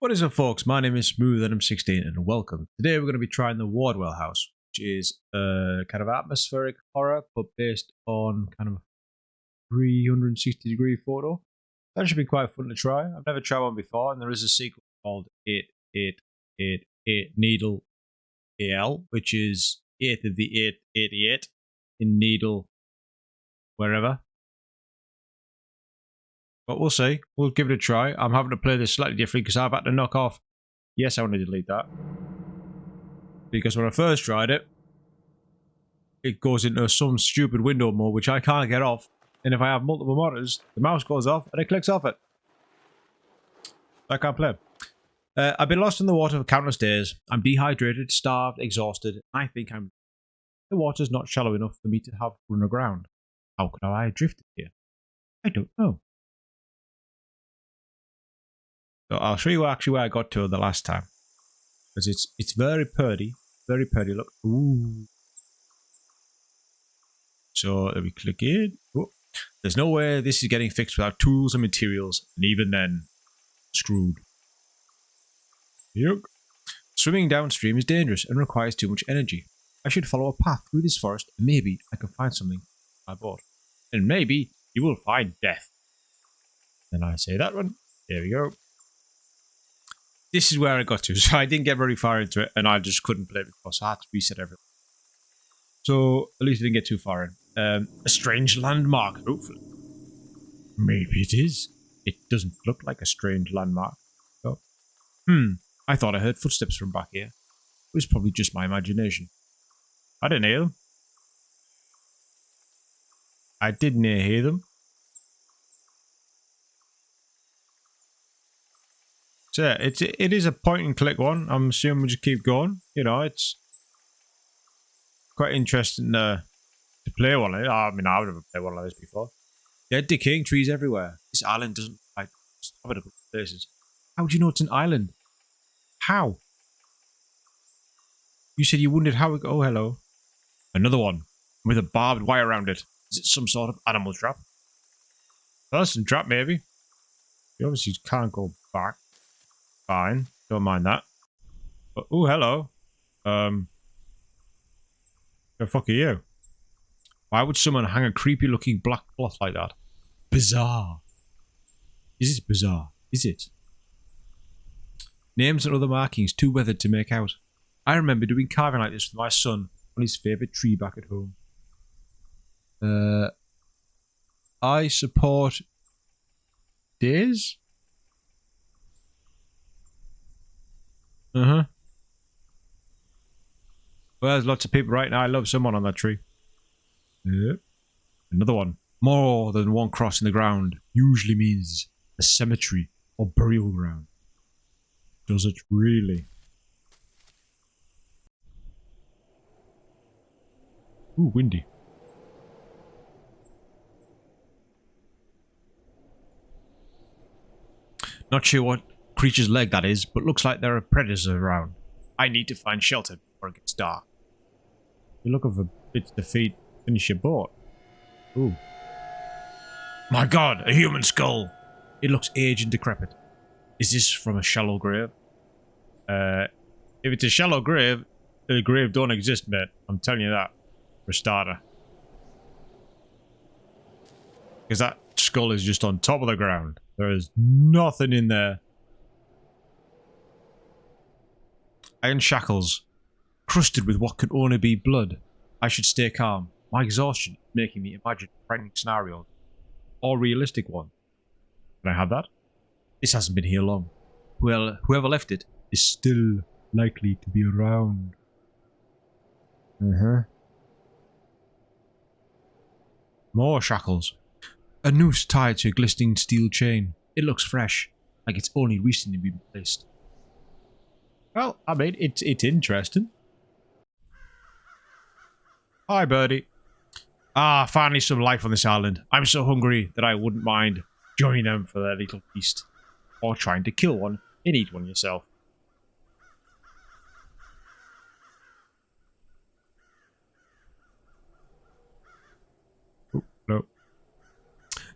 What is up, folks? My name is Smooth and I'm 16 and welcome. Today we're going to be trying the Wardwell House, which is a kind of atmospheric horror but based on kind of 360-degree photo. That should be quite fun to try. I've never tried one before, and there is a sequel called 8888 Needle AL, which is 8th of the 888 in Needle wherever. But we'll see. We'll give it a try. I'm having to play this slightly different because I've had to knock off. Yes, I want to delete that. Because when I first tried it, it goes into some stupid window mode which I can't get off. And if I have multiple monitors, the mouse goes off and it clicks off it. I can't play. I've been lost in the water for countless days. I'm dehydrated, starved, exhausted. I think the water's not shallow enough for me to have run aground. How could I have drifted here? I don't know. So I'll show you actually where I got to the last time. Because it's very pretty. Very pretty, look. Ooh. So let me click in. Oh. There's no way this is getting fixed without tools and materials. And even then, screwed. Yep. Swimming downstream is dangerous and requires too much energy. I should follow a path through this forest and maybe I can find something I bought. And maybe you will find death. Then I say that one. There we go. This is where I got to, so I didn't get very far into it, and I just couldn't play it because I had to reset everything. So, at least I didn't get too far in. A strange landmark, hopefully. Maybe it is. It doesn't look like a strange landmark. So, I thought I heard footsteps from back here. It was probably just my imagination. I didn't hear them. I didn't hear them. So yeah, it is a point and click one. I'm assuming we'll just keep going. You know, it's quite interesting to play one. I mean, I've never played one like this before. There are decaying trees everywhere. This island doesn't like habitable places. How would you know it's an island? How? You said you wondered how it. Oh, hello. Another one with a barbed wire around it. Is it some sort of animal trap? Person trap, maybe. You obviously can't go back. Fine, don't mind that. But, oh, hello. The fuck are you? Why would someone hang a creepy looking black cloth like that? Bizarre. Is this bizarre? Is it? Names and other markings too weathered to make out. I remember doing carving like this with my son on his favourite tree back at home. I support days? Well, there's lots of people right now. I love someone on that tree. Yep. Another one. More than one cross in the ground usually means a cemetery or burial ground. Does it really? Ooh, windy. Not sure what creature's leg that is, but looks like there are predators around. I need to find shelter before it gets dark. You're looking for bits to feed, finish your boat. Ooh. My god, a human skull! It looks aged and decrepit. Is this from a shallow grave? If it's a shallow grave, the grave don't exist, mate. I'm telling you that. For a starter. Because that skull is just on top of the ground. There is nothing in there. Iron shackles, crusted with what can only be blood. I should stay calm. My exhaustion is making me imagine frightening scenarios. Or realistic one. Can I have that? This hasn't been here long. Well, whoever left it is still likely to be around. More shackles. A noose tied to a glistening steel chain. It looks fresh, like it's only recently been placed. Well, I mean, it's interesting. Hi, birdie. Ah, finally some life on this island. I'm so hungry that I wouldn't mind joining them for their little feast. Or trying to kill one and eat one yourself. Oh, no.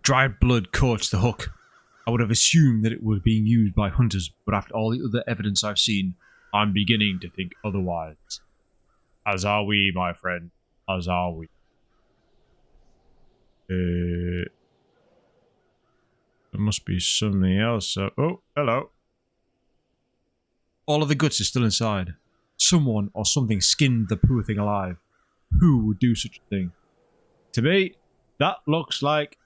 Dried blood coats the hook. I would have assumed that it was being used by hunters, but after all the other evidence I've seen, I'm beginning to think otherwise. As are we, my friend. As are we. There must be something else. Oh, hello. All of the guts are still inside. Someone or something skinned the poor thing alive. Who would do such a thing? To me, that looks like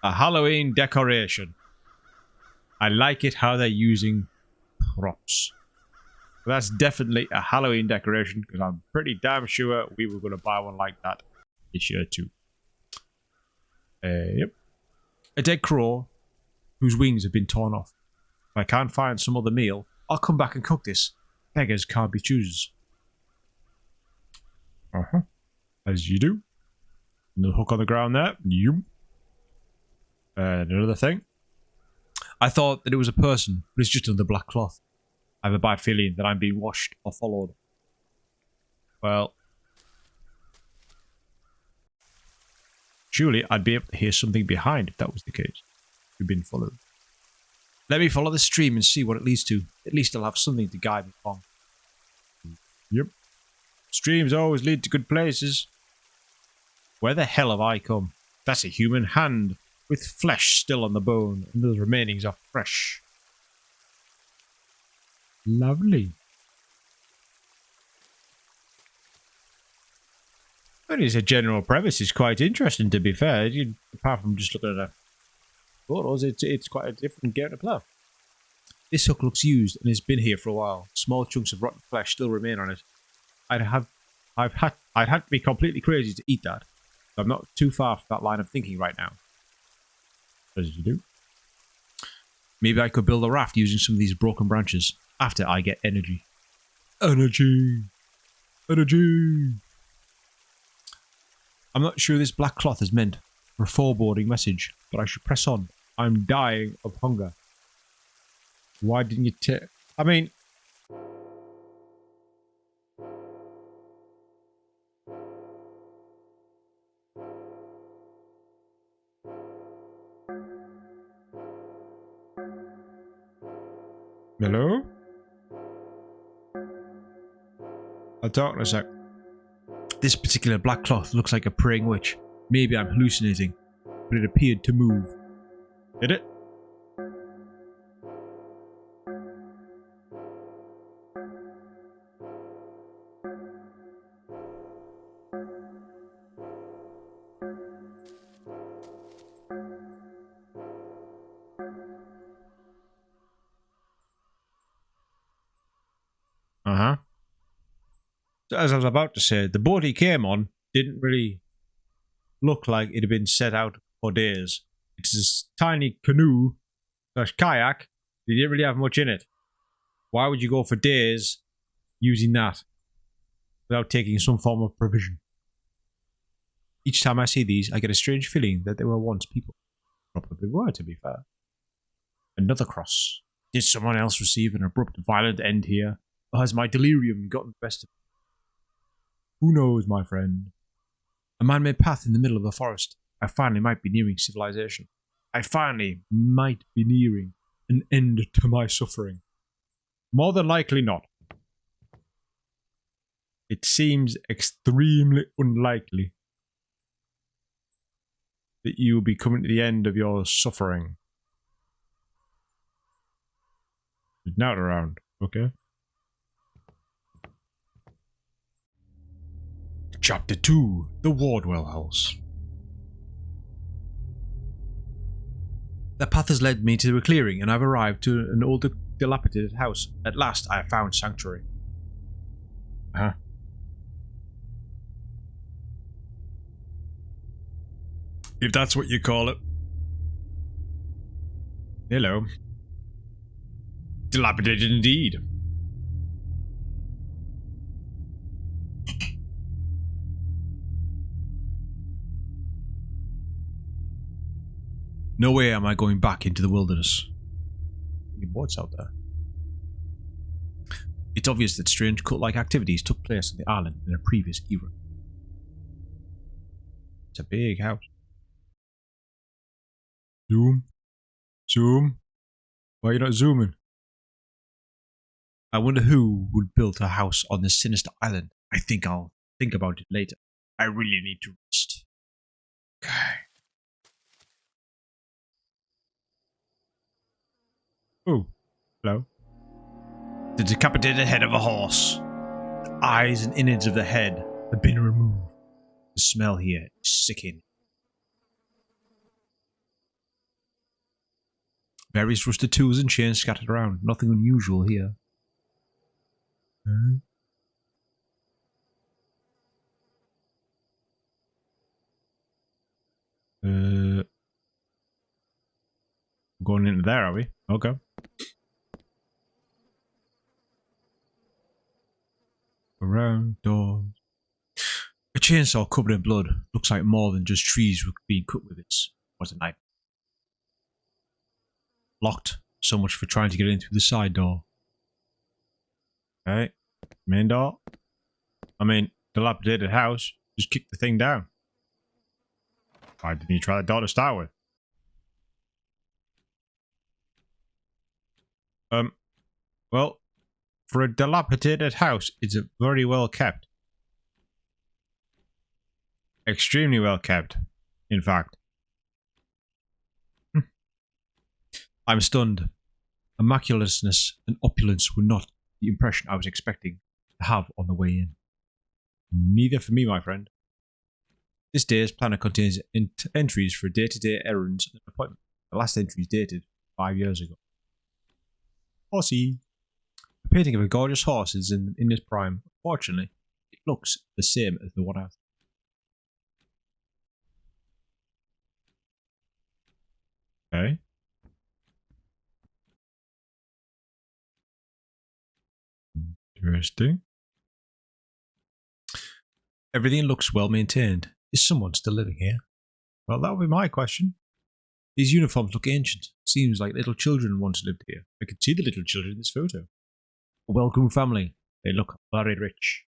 a Halloween decoration. I like it how they're using props. That's definitely a Halloween decoration, because I'm pretty damn sure we were going to buy one like that this year too. Yep. A dead crow whose wings have been torn off. If I can't find some other meal, I'll come back and cook this. Beggars can't be choosers. As you do. Another hook on the ground there. Yep. Another thing. I thought that it was a person, but it's just another black cloth. I have a bad feeling that I'm being watched or followed. Well, surely I'd be able to hear something behind if that was the case. We've been followed. Let me follow the stream and see what it leads to. At least I'll have something to guide me along. Yep. Streams always lead to good places. Where the hell have I come? That's a human hand with flesh still on the bone, and those remainings are fresh. Lovely. But as a general premise, it's quite interesting, to be fair. Apart from just looking at the photos, it's quite a different game to play. This hook looks used and has been here for a while. Small chunks of rotten flesh still remain on it. I'd have to be completely crazy to eat that. I'm not too far from that line of thinking right now. As you do. Maybe I could build a raft using some of these broken branches after I get energy. Energy! Energy! I'm not sure this black cloth is meant for a foreboding message, but I should press on. I'm dying of hunger. Why didn't you take... I mean... Hello? I'll talk in a sec. This particular black cloth looks like a praying witch. Maybe I'm hallucinating, but it appeared to move. Did it? Uh-huh. So as I was about to say, the boat he came on didn't really look like it had been set out for days. It's this tiny canoe / kayak. They didn't really have much in it. Why would you go for days using that without taking some form of provision? Each time I see these, I get a strange feeling that they were once people. Probably were, to be fair. Another cross. Did someone else receive an abrupt, violent end here? Or has my delirium gotten the best of me? Who knows, my friend? A man-made path in the middle of a forest. I finally might be nearing civilization. I finally might be nearing an end to my suffering. More than likely not. It seems extremely unlikely that you will be coming to the end of your suffering. Not around, okay? Chapter 2, The Wardwell House. The path has led me to a clearing, and I've arrived to an old dilapidated house. At last, I have found sanctuary. If that's what you call it. Hello. Dilapidated indeed. No way am I going back into the wilderness. What's out there? It's obvious that strange cult-like activities took place on the island in a previous era. It's a big house. Zoom. Zoom? Why are you not zooming? I wonder who would build a house on this sinister island. I think I'll think about it later. I really need to rest. Okay. Oh, hello. The decapitated head of a horse. The eyes and innards of the head have been removed. The smell here is sickening. Various rusted tools and chains scattered around. Nothing unusual here. Going into there, are we? Okay. Around doors. A chainsaw covered in blood. Looks like more than just trees were being cut with it. What a night. Locked. So much for trying to get in through the side door. Okay. Main door. I mean, dilapidated house. Just kick the thing down. Why didn't you try the door to start with? Well, for a dilapidated house, it's very well kept. Extremely well kept, in fact. I'm stunned. Immaculateness and opulence were not the impression I was expecting to have on the way in. Neither for me, my friend. This day's planner contains entries for day-to-day errands and appointments. The last entry is dated 5 years ago. Horsey. A painting of a gorgeous horse is in its prime. Fortunately, it looks the same as the one out. Okay. Interesting. Everything looks well maintained. Is someone still living here? Well, that would be my question. These uniforms look ancient. Seems like little children once lived here. I can see the little children in this photo. A welcome family. They look very rich.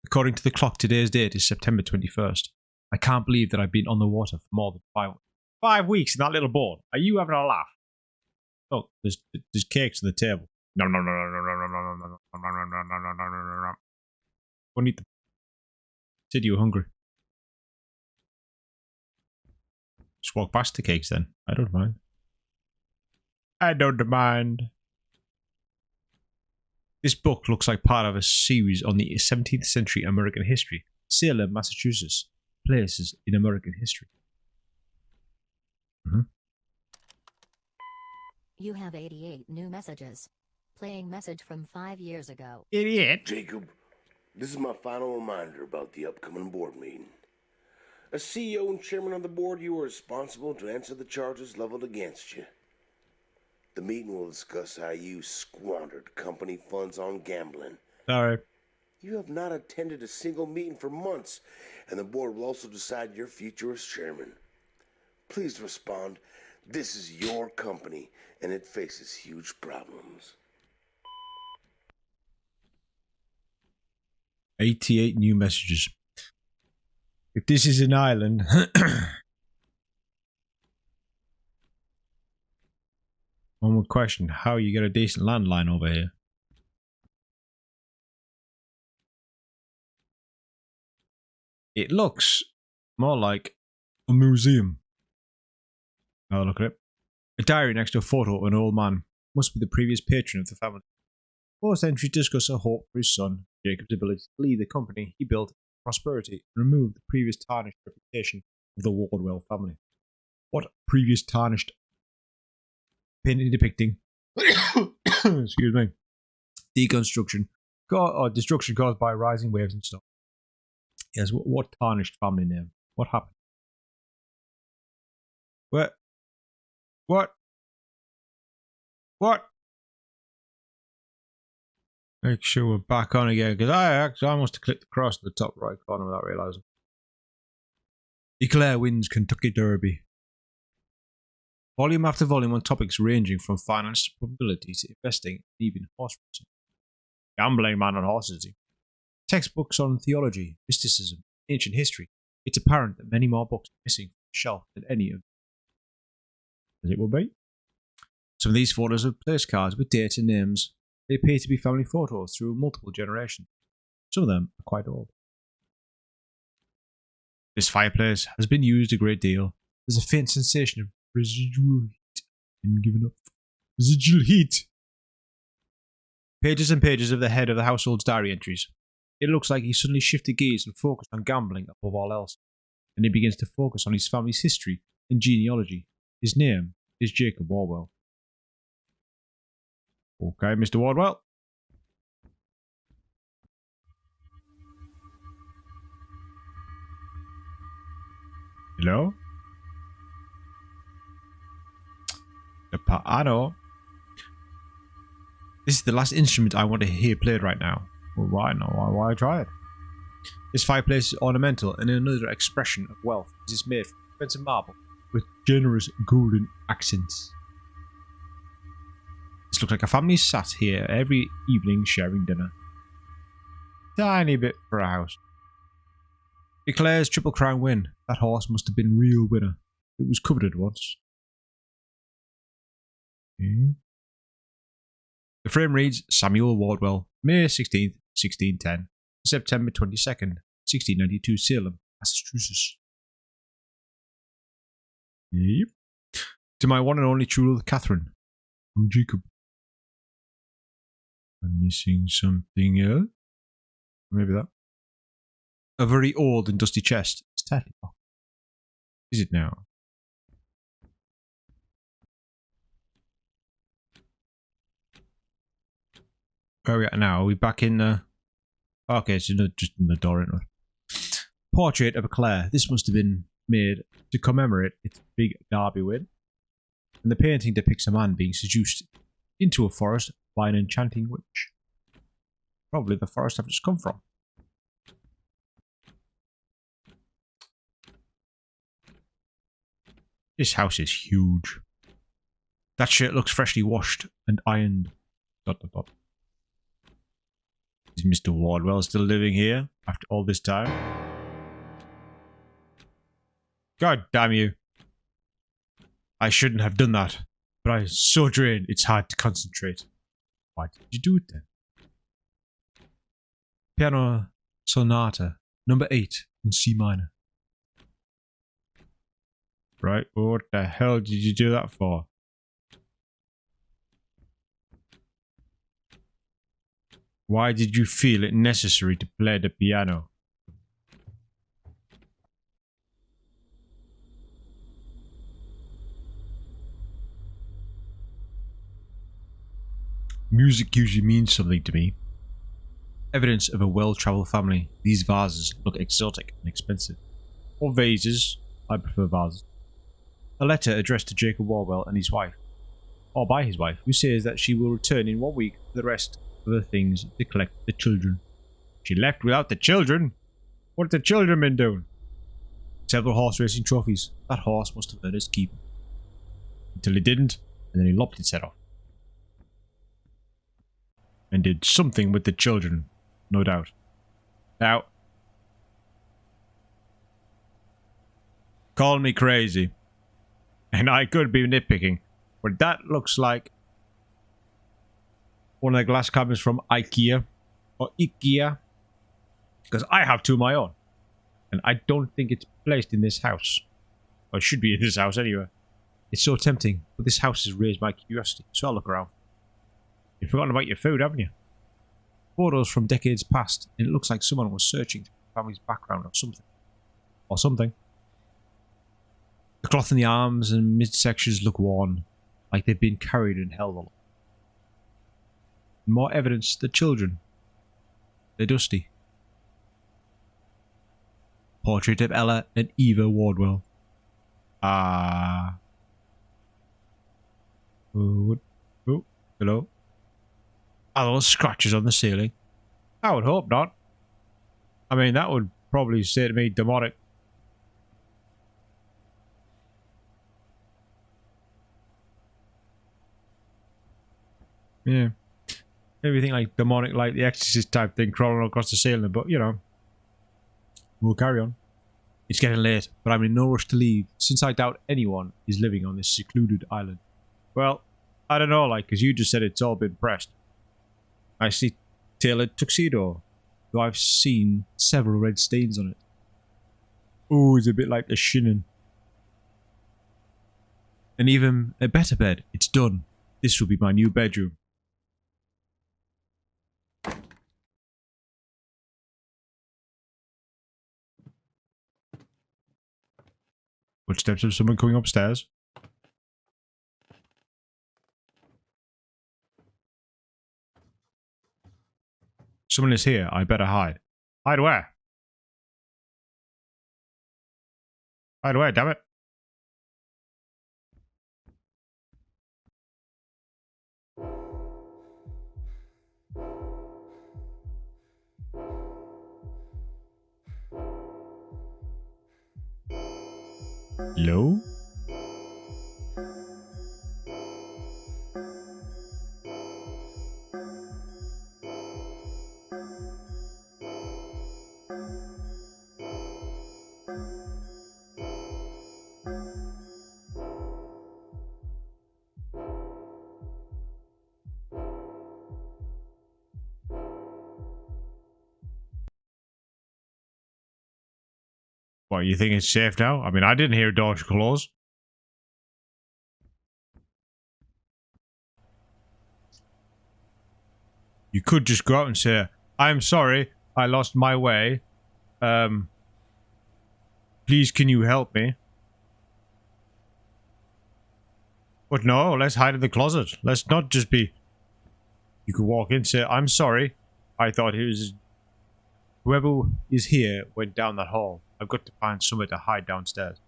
According to the clock, today's date is September 21st. I can't believe that I've been on the water for more than 5 weeks in that little boat. Are you having a laugh? Oh, there's cakes on the table. No. Go and eat them. Said you were hungry. Just walk past the cakes then. I don't mind. I don't mind. This book looks like part of a series on the 17th century American history. Salem, Massachusetts. Places in American history. You have 88 new messages. Playing message from 5 years ago. Idiot. Jacob, this is my final reminder about the upcoming board meeting. As CEO and chairman of the board, you are responsible to answer the charges leveled against you. The meeting will discuss how you squandered company funds on gambling. Sorry. You have not attended a single meeting for months, and the board will also decide your future as chairman. Please respond. This is your company, and it faces huge problems. 88 new messages. If this is an island... One more question. How you get a decent landline over here? It looks more like a museum. Have a look at it. A diary next to a photo of an old man. Must be the previous patron of the family. Most entries discuss a hope for his son, Jacob's ability to lead the company he built, prosperity, and remove the previous tarnished reputation of the Wardwell family. What previous tarnished painting depicting excuse me, deconstruction or destruction caused by rising waves and stuff. Yes, what tarnished family name? What happened? What? Make sure we're back on again, because I must have clicked across the top right corner without realising. Eclair wins Kentucky Derby. Volume after volume on topics ranging from finance to probabilities, investing, and even horse racing. Gambling man on horses. Textbooks on theology, mysticism, ancient history. It's apparent that many more books are missing from the shelf than any of as it will be. Some of these photos are place cards with dates and names. They appear to be family photos through multiple generations. Some of them are quite old. This fireplace has been used a great deal. There's a faint sensation of residual heat being given up. Residual heat! Pages and pages of the head of the household's diary entries. It looks like he suddenly shifted gears and focused on gambling above all else. And he begins to focus on his family's history and genealogy. His name is Jacob Wardwell. Okay, Mr. Wardwell. Hello? The piano. This is the last instrument I want to hear played right now. Well, why not? Why try it? This fireplace is ornamental and another expression of wealth as it's made from expensive marble with generous golden accents. This looks like a family sat here every evening sharing dinner. Tiny bit for a house. Declares Triple Crown win. That horse must have been real winner. It was coveted once. Okay. The frame reads Samuel Wardwell, May 16th, 1610, September 22nd, 1692, Salem, Massachusetts. Yep. To my one and only true love, Catherine. From Jacob. I'm missing something else. Maybe that. A very old and dusty chest. It's tatty. Is it now? Where are we at now? Are we back in the... Okay, it's just in the door, isn't it? Portrait of a Clare. This must have been made to commemorate its big Derby win. And the painting depicts a man being seduced into a forest by an enchanting witch. Probably the forest I've just come from. This house is huge. That shirt looks freshly washed and ironed. ... Is Mr. Wardwell still living here after all this time? God damn you. I shouldn't have done that, but I'm so drained it's hard to concentrate. Why did you do it then? Piano Sonata, number 8 in C minor. Right, what the hell did you do that for? Why did you feel it necessary to play the piano? Music usually means something to me. Evidence of a well-travelled family. These vases look exotic and expensive. Or vases. I prefer vases. A letter addressed to Jacob Wardwell and his wife. Or by his wife, who says that she will return in 1 week for the rest of the things to collect the children. She left without the children? What have the children been doing? Several horse racing trophies. That horse must have earned his keep. Until he didn't, and then he lopped its head off. And did something with the children, no doubt. Now, call me crazy, and I could be nitpicking, but that looks like one of the glass cabinets from IKEA, or IKEA, because I have two of my own, and I don't think it's placed in this house, or it should be in this house anyway. It's so tempting, but this house has raised my curiosity, so I'll look around. You've forgotten about your food, haven't you? Photos from decades past, and it looks like someone was searching through the family's background or something. Or something. The cloth in the arms and midsections look worn, like they've been carried and held along. More evidence, the children. They're dusty. Portrait of Ella and Eva Wardwell. Oh, hello. Are those scratches on the ceiling? I would hope not. I mean, that would probably say to me demonic. Yeah. Everything like demonic, like the Exorcist type thing crawling across the ceiling, but you know. We'll carry on. It's getting late, but I'm in no rush to leave, since I doubt anyone is living on this secluded island. Well, I don't know, like, because you just said it's all been pressed. I see tailored tuxedo, though I've seen several red stains on it. Oh, it's a bit like the shinin. And even a better bed. It's done. This will be my new bedroom. Footsteps of someone coming upstairs. Someone is here. I better hide. Hide where? Hide where, damn it? Hello? What, you think it's safe now? I mean, I didn't hear doors close. You could just go out and say, I'm sorry, I lost my way. Please, can you help me? But no, let's hide in the closet. Let's not just be... You could walk in and say, I'm sorry. I thought he was... Whoever is here went down that hall. I've got to find somewhere to hide downstairs.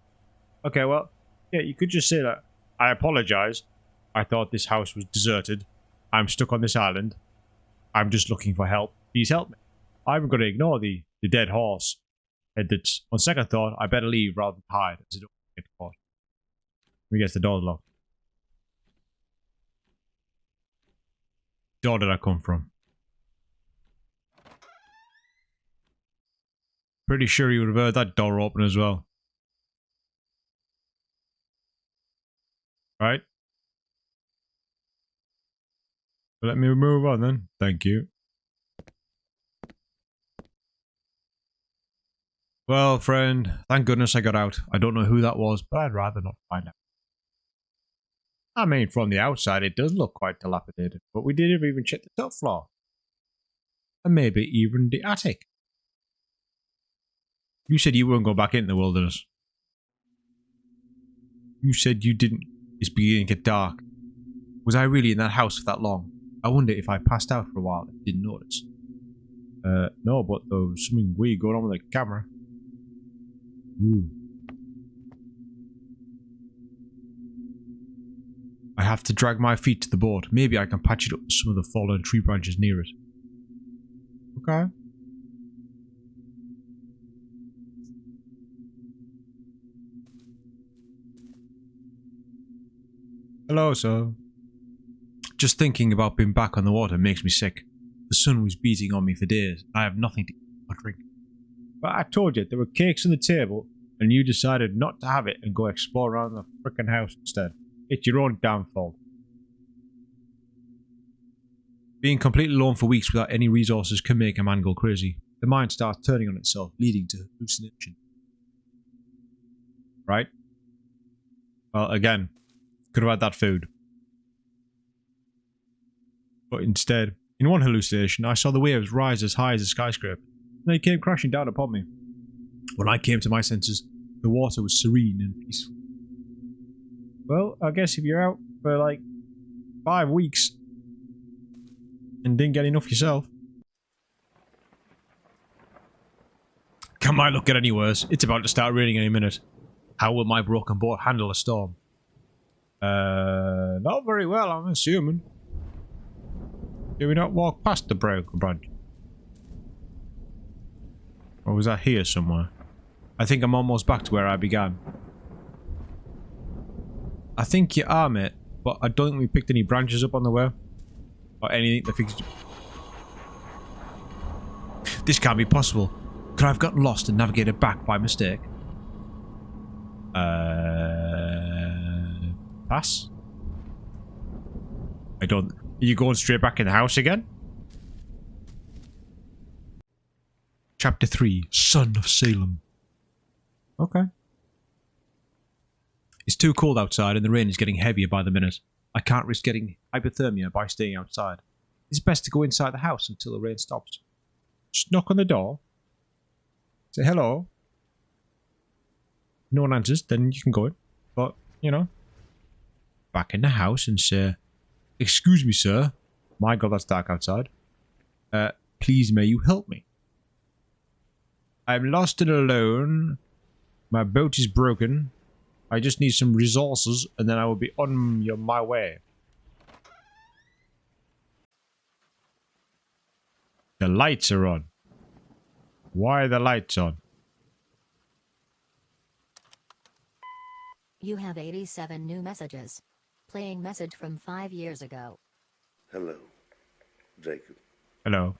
Okay, well, yeah, you could just say that. I apologize. I thought this house was deserted. I'm stuck on this island. I'm just looking for help. Please help me. I'm going to ignore the dead horse. And that, on second thought, I better leave rather than hide, as I don't get caught. Let me guess the door's locked. Door did I come from? Pretty sure you would have heard that door open as well. Right? Let me move on then. Thank you. Well, friend, thank goodness I got out. I don't know who that was, but I'd rather not find out. I mean, from the outside, it does look quite dilapidated, but we didn't even check the top floor. And maybe even the attic. You said you weren't going back into the wilderness. You said you didn't. It's beginning to get dark. Was I really in that house for that long? I wonder if I passed out for a while and didn't notice. No, but there was something weird going on with the camera. Ooh. I have to drag my feet to the board. Maybe I can patch it up with some of the fallen tree branches near it. Okay. Hello, sir. Just thinking about being back on the water makes me sick. The sun was beating on me for days. I have nothing to eat or drink. But I told you, there were cakes on the table, and you decided not to have it and go explore around the frickin' house instead. It's your own damn fault. Being completely alone for weeks without any resources can make a man go crazy. The mind starts turning on itself, leading to hallucination. Right? Well, again, could have had that food. But instead, in one hallucination, I saw the waves rise as high as a skyscraper. And they came crashing down upon me. When I came to my senses, the water was serene and peaceful. Well, I guess if you're out for like 5 weeks and didn't get enough yourself. Can my luck get any worse? It's about to start raining any minute. How will my broken boat handle a storm? Not very well, I'm assuming. Did we not walk past the broken branch? Or was that here somewhere? I think I'm almost back to where I began. I think you are, mate, but I don't think we picked any branches up on the way. Or anything that fixed... This can't be possible. Could I have gotten lost and navigated back by mistake? Pass? I don't... Are you going straight back in the house again? Chapter 3, Son of Salem. Okay. It's too cold outside and the rain is getting heavier by the minute. I can't risk getting hypothermia by staying outside. It's best to go inside the house until the rain stops. Just knock on the door. Say hello. No one answers, then you can go in. But, you know, back in the house and say, "Excuse me, sir. My God, that's dark outside. Please, may you help me? I'm lost and alone. My boat is broken. I just need some resources, and then I will be on my way." The lights are on. Why are the lights on? You have 87 new messages. Playing message from 5 years ago. Hello, Jacob. Hello.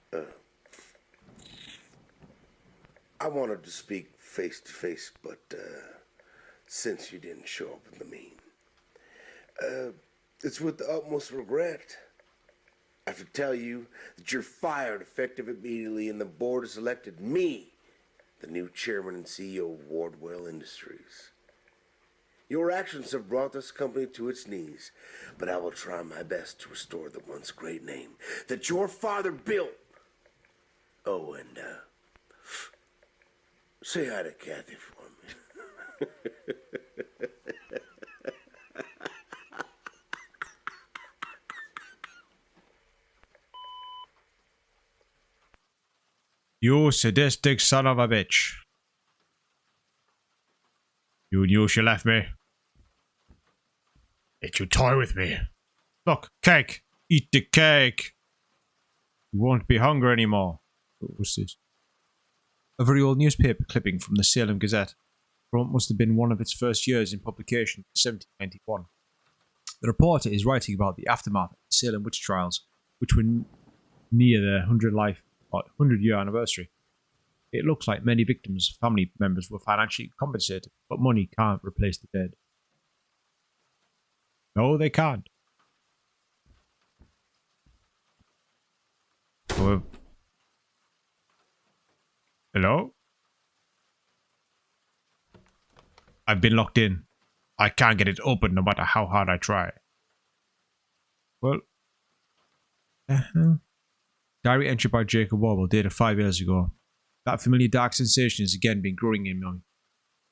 I wanted to speak face to face, but since you didn't show up in the meeting, it's with the utmost regret. I have to tell you that you're fired effective immediately, and the board has elected me the new chairman and CEO of Wardwell Industries. Your actions have brought this company to its knees, but I will try my best to restore the once great name that your father built. Oh, and say hi to Kathy for me. You sadistic son of a bitch. You knew she left me. Yet you toy with me. Look, cake. Eat the cake. You won't be hungry anymore. What was this? A very old newspaper clipping from the Salem Gazette. From what must have been one of its first years in publication, 1791. The reporter is writing about the aftermath of the Salem witch trials, which were near their 100-year anniversary. It looks like many victims' family members were financially compensated, but money can't replace the dead. No, they can't. Hello? I've been locked in. I can't get it open no matter how hard I try. Well... Diary entry by Jacob Wardwell, dated 5 years ago. That familiar dark sensation has again been growing in me.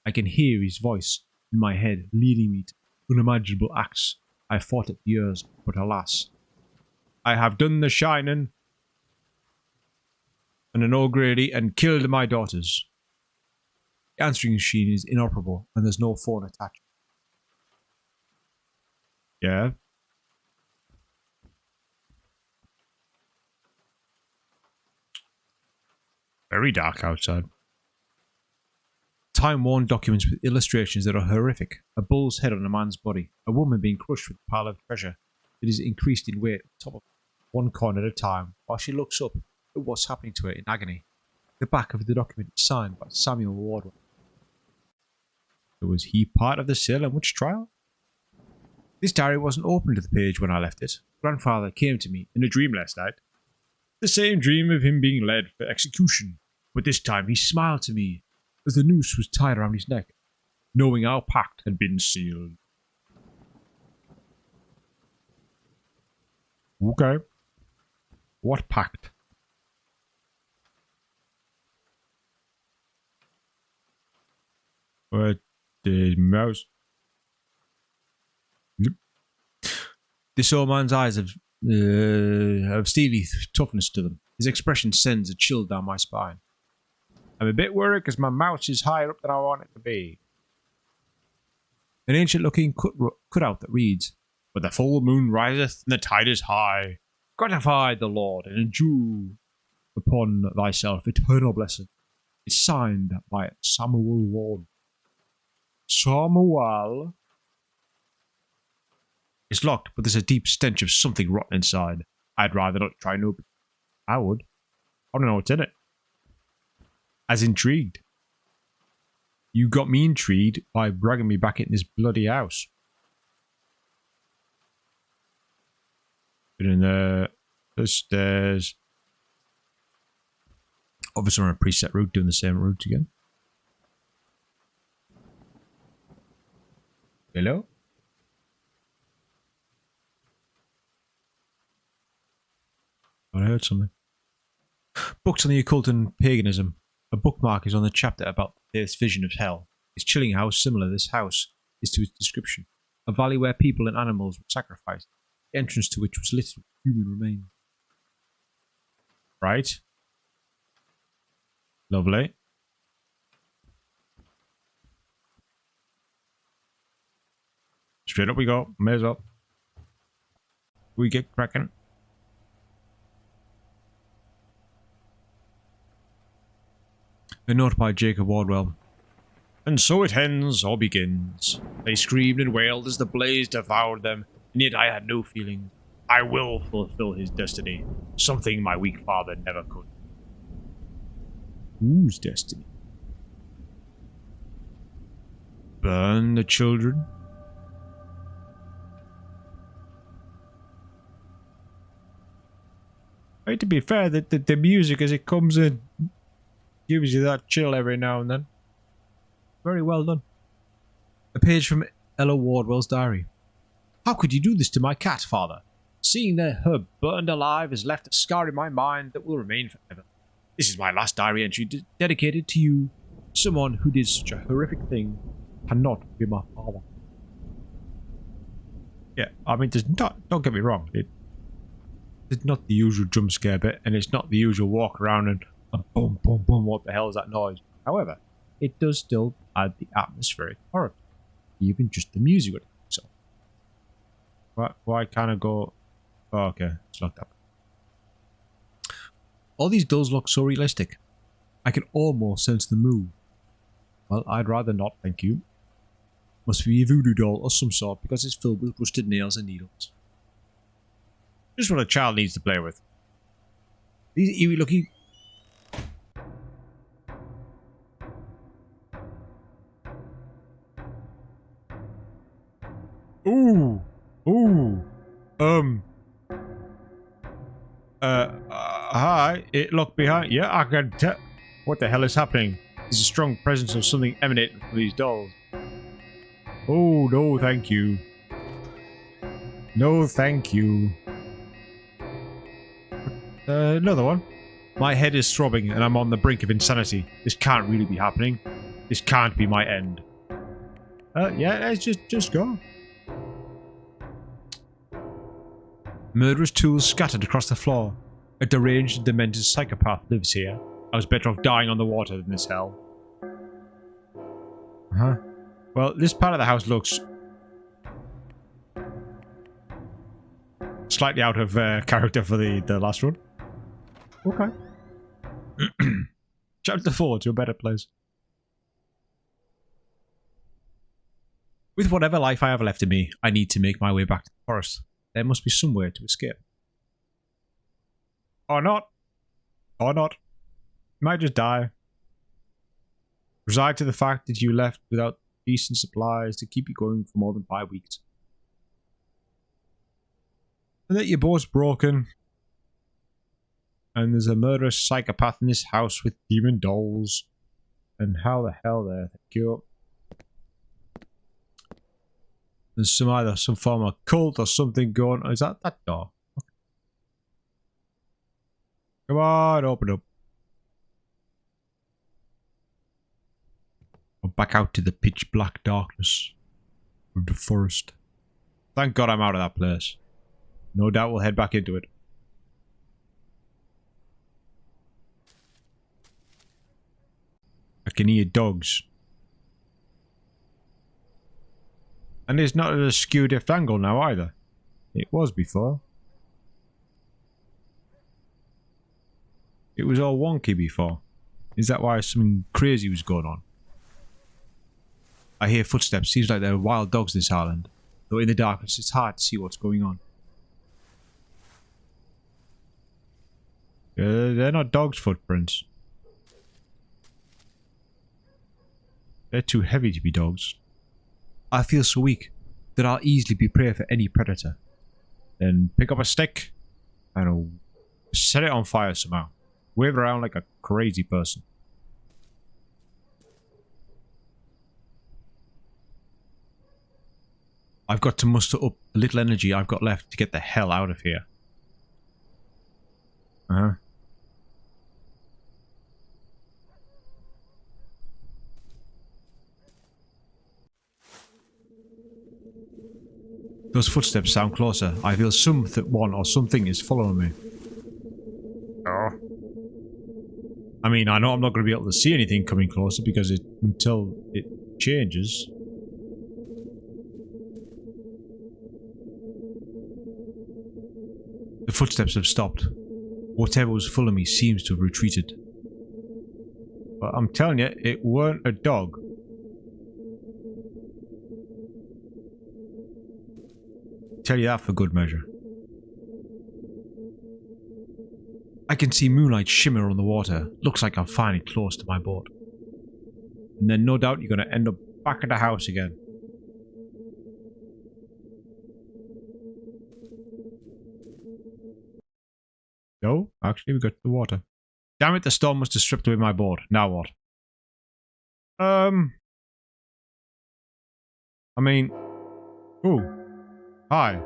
I can hear his voice in my head, leading me to unimaginable acts I have fought at for years, but alas. I have done the shining and an O'Grady and killed my daughters. The answering machine is inoperable and there's no phone attached. Yeah? Very dark outside. Time-worn documents with illustrations that are horrific. A bull's head on a man's body. A woman being crushed with a pile of treasure that is increased in weight at the top of one corner at a time, while she looks up at what's happening to her in agony. The back of the document is signed by Samuel Wardwell. So was he part of the Salem witch trial? This diary wasn't open to the page when I left it. Grandfather came to me in a dream last night. The same dream of him being led for execution. But this time he smiled to me as the noose was tied around his neck, knowing our pact had been sealed. Okay. What pact? What the mouse? This old man's eyes have steely toughness to them. His expression sends a chill down my spine. I'm a bit worried because my mouse is higher up than I want it to be. An ancient-looking cutout that reads, "But the full moon riseth and the tide is high. Gratify the Lord and endue upon thyself eternal blessing." It's signed by Samuel Ward. Samuel? It's locked, but there's a deep stench of something rotten inside. I'd rather not try and open it. I would. I don't know what's in it. As intrigued. You got me intrigued by dragging me back in this bloody house. Get in there. The stairs. Obviously on a preset route, doing the same route again. Hello? I heard something. Books on the occult and paganism. A bookmark is on the chapter about this vision of hell. It's chilling how similar this house is to its description. A valley where people and animals were sacrificed, the entrance to which was littered with human remains. Right? Lovely. Straight up we go. May as well. We get cracking. A note by Jacob Wardwell. And so it ends, or begins. They screamed and wailed as the blaze devoured them, and yet I had no feeling. I will fulfill his destiny, something my weak father never could. Whose destiny? Burn the children? Right, to be fair, the music as it comes in gives you that chill every now and then. Very well done. A page from Ella Wardwell's diary. How could you do this to my cat, father? Seeing her burned alive has left a scar in my mind that will remain forever. This is my last diary entry dedicated to you. Someone who did such a horrific thing cannot be my father. Yeah, I mean, don't get me wrong. It's not the usual jump scare bit, and it's not the usual walk around and boom, boom, boom, what the hell is that noise? However, it does still add the atmospheric horror. Even just the music would. So, why can't I go? Oh, okay, it's locked up. All these dolls look so realistic. I can almost sense the move. Well, I'd rather not, thank you. Must be a voodoo doll of some sort because it's filled with rusted nails and needles. Just what a child needs to play with. These eerie looking. Ooh. Ooh. Hi. It looked behind. Yeah, I can tell. What the hell is happening? There's a strong presence of something emanating from these dolls. Oh, no, thank you. No, thank you. Another one. My head is throbbing and I'm on the brink of insanity. This can't really be happening. This can't be my end. Yeah, let's just go. Murderous tools scattered across the floor. A deranged and demented psychopath lives here. I was better off dying on the water than this hell. Huh? Well, this part of the house looks slightly out of character for the last one. Okay. Chapter 4, to a better place. With whatever life I have left in me, I need to make my way back to the forest. There must be somewhere to escape. Or not. Or not. Might just die. Resigned to the fact that you left without decent supplies to keep you going for more than 5 weeks. And that your boat's broken. And there's a murderous psychopath in this house with demon dolls. And how the hell there? Thank you. There's either some form of cult or something going on. Is that door? Okay. Come on, open up. We're back out to the pitch black darkness of the forest. Thank God I'm out of that place. No doubt we'll head back into it. I can hear dogs. And it's not at a skewed left angle now either. It was before. It was all wonky before. Is that why something crazy was going on? I hear footsteps. Seems like there are wild dogs in this island. Though in the darkness it's hard to see what's going on. They're not dogs' footprints. They're too heavy to be dogs. I feel so weak that I'll easily be prey for any predator. Then pick up a stick and I'll set it on fire somehow. Wave around like a crazy person. I've got to muster up the little energy I've got left to get the hell out of here. Those footsteps sound closer. I feel someone or something is following me. Oh. I mean, I know I'm not going to be able to see anything coming closer because until it changes. The footsteps have stopped. Whatever was following me seems to have retreated. But I'm telling you, it weren't a dog. Tell you that for good measure. I can see moonlight shimmer on the water. Looks like I'm finally close to my boat. And then no doubt you're going to end up back at the house again. No, actually we got to the water. Damn it, the storm must have stripped away my boat. Now what? I mean... Ooh. Hi.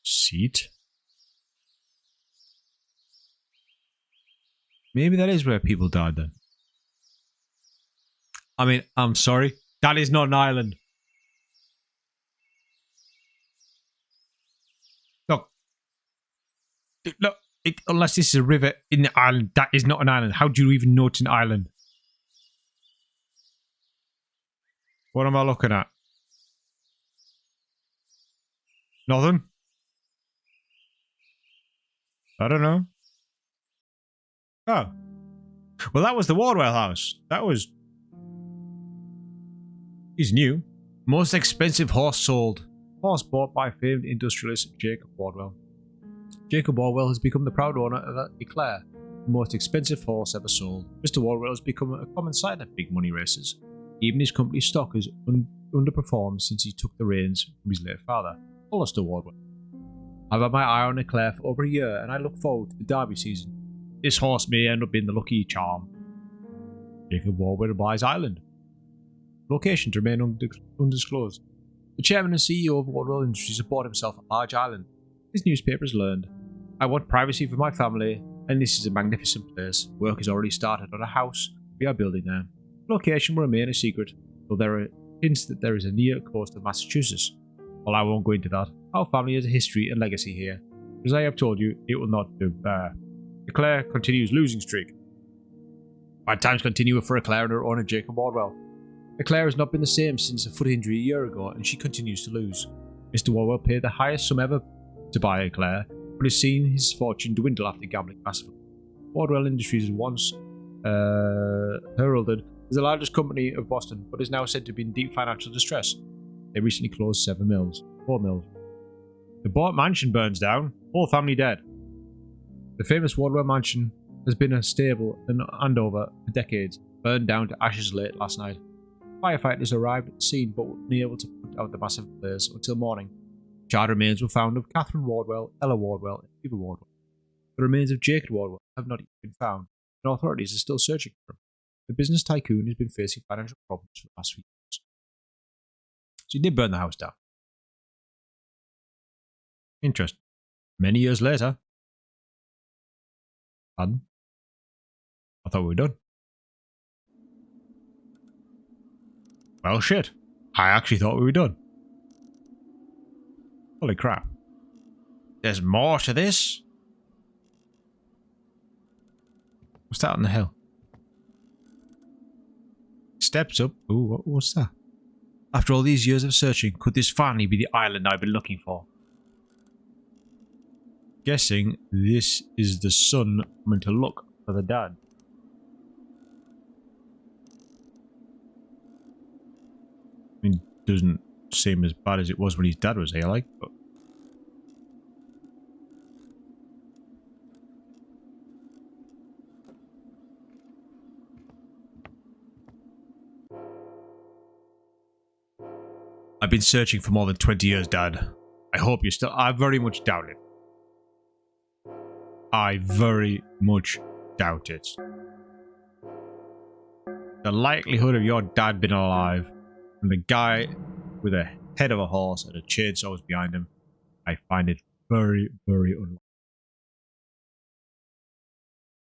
Seat? Maybe that is where people died then. I mean, I'm sorry. That is not an island. Look, unless this is a river in the island, that is not an island. How do you even know it's an island? What am I looking at? Nothing? I don't know. Oh. Well, that was the Wardwell House. That was... He's new. Most expensive horse sold. Horse bought by famed industrialist Jacob Wardwell. Jacob Wardwell has become the proud owner of Eclair, the most expensive horse ever sold. Mr. Wardwell has become a common sight at big money races. Even his company's stock has underperformed since he took the reins from his late father, Alistair Wardwell. I've had my eye on Eclair for over a year, and I look forward to the Derby season. This horse may end up being the lucky charm. Jacob Wardwell buys Island. Locations remain undisclosed. The chairman and CEO of Wardwell Industries have bought himself a large island. His newspaper has learned. I want privacy for my family, and this is a magnificent place. Work has already started on a house we are building there. Location will remain a secret, though there are hints that there is a near coast of Massachusetts. Well, I won't go into that. Our family has a history and legacy here. As I have told you, it will not do. Eclair continues losing streak. Bad times continue for Eclair and her owner Jacob Wardwell. Eclair has not been the same since a foot injury a year ago, and she continues to lose. Mr. Wardwell paid the highest sum ever to buy Eclair, but has seen his fortune dwindle after gambling massively. Wardwell Industries was once heralded as the largest company of Boston, but is now said to be in deep financial distress. They recently closed 4 mills. The bought mansion burns down, whole family dead. The famous Wardwell mansion has been a stable in Andover for decades, burned down to ashes late last night. Firefighters arrived at the scene but were unable to put out the massive blaze until morning. Charred remains were found of Catherine Wardwell, Ella Wardwell, and Eva Wardwell. The remains of Jacob Wardwell have not yet been found, and authorities are still searching for him. The business tycoon has been facing financial problems for the past few years. So he did burn the house down. Interesting. Many years later. Pardon? I thought we were done. Well, shit. I actually thought we were done. Holy crap. There's more to this? What's that on the hill? Steps up. Ooh, what's that? After all these years of searching, could this finally be the island I've been looking for? Guessing this is the son coming to look for the dad. mean, doesn't seem as bad as it was when his dad was here, like, but... I've been searching for more than 20 years, Dad. I hope you still... I very much doubt it. I very much doubt it. The likelihood of your dad being alive and the guy with a head of a horse and a chainsaw was behind him, I find it very, very unlikely.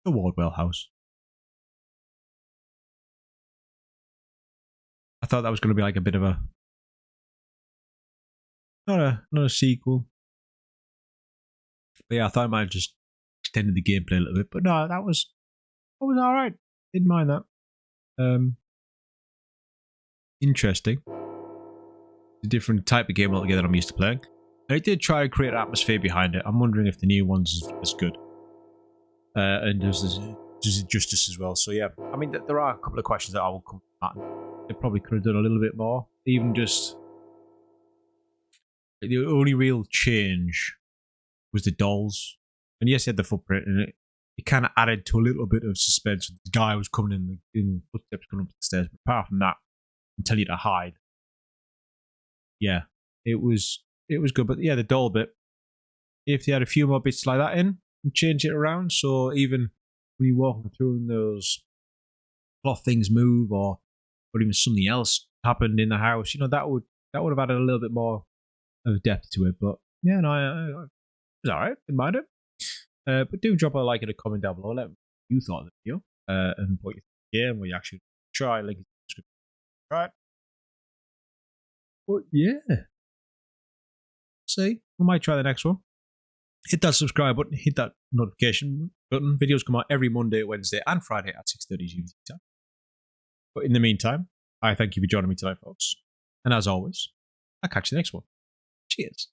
The Wardwell House. I thought that was going to be like a bit of a... Not a sequel. But yeah, I thought I might have just extended the gameplay a little bit. But no, that was alright. Didn't mind that. Interesting. A different type of game altogether than I'm used to playing. And it did try to create an atmosphere behind it. I'm wondering if the new one's as good. And does it justice as well. So yeah, I mean, there are a couple of questions that I will come at. They probably could have done a little bit more. Even just... The only real change was the dolls. And yes, he had the footprint, and it kind of added to a little bit of suspense. The guy was coming in footsteps coming up the stairs. But apart from that, and tell you to hide. Yeah, it was good. But yeah, the doll bit, if they had a few more bits like that in and change it around, so even when you're walking through and those cloth things move, or even something else happened in the house, you know, that would have added a little bit more of depth to it. But yeah, no, it was alright. Didn't mind it. But do drop a like and a comment down below. Let me know what you thought of the video and what you think of the game, what you actually try. Link in the description. Right. But yeah, see, I might try the next one. Hit that subscribe button, hit that notification button. Videos come out every Monday, Wednesday, and Friday at 6:30 GMT time. But in the meantime, I thank you for joining me tonight, folks. And as always, I'll catch you next one. Cheers.